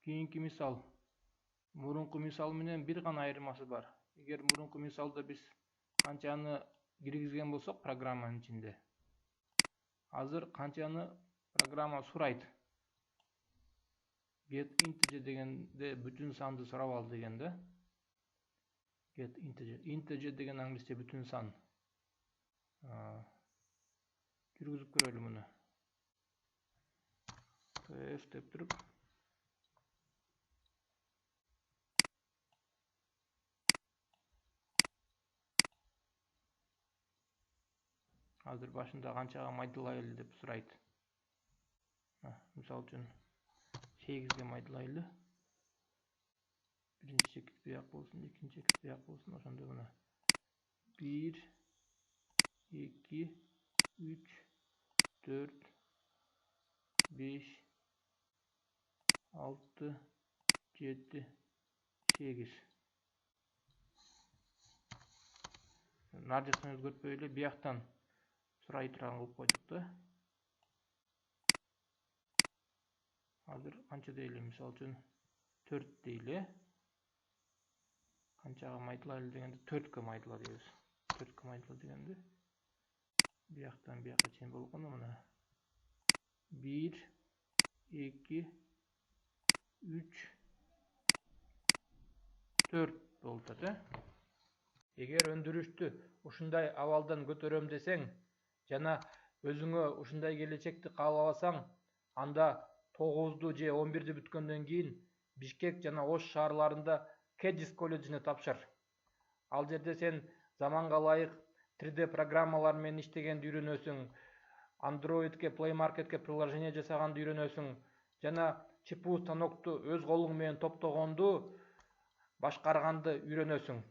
Keyinki misal. Murунку misal менен bir гана айырмасы бар. Эгер мурунку мисалда биз канчаны киргизген болсок программанын ичинде, азыр канчаны программа сурайт. Get integer дегенде бүтүн санды сурап ал дегенде. Get integer. Integer деген англисче бүтүн сан. Жүргүзүп көрөлү муну. F деп туруп. Азыр башында канчага майдылайлы деп сурайт. Мисал үчүн 8ге майдылайлы. Биринчи чекит бияк болсун, экинчи чекит бияк болсун, ошондо мына 1 2 3 4 5 6 7 8. Нар жактан өзгөртпөй эле бияктан сурай турган кылып койдук да. Азыр канча дейли, мисал үчүн 4 дейли. Канчага майдылайлы дегенде 4 майдыла дейбиз. 4 майдыла дегенде бияктан бияка чейин болгону мына 1 2 3 4 болуп атат. Эгер өндүрүштү ушундай абалдан көтөрөм десең жана өзүңө ушундай келечекти каалабасаң, анда 9 же 11 бүткөндөн кийин Бишкек жана Ош шаарларында Кэдис колледжине тапшыр. Ал жерде сен заманга ылайык 3D программалар менен иштегенди үйрөнөсүң, Androidке, Play Marketке приложение жасаганды үйрөнөсүң, жана чипу станокту өз колуң менен топтогонду, башкарганды үйрөнөсүң.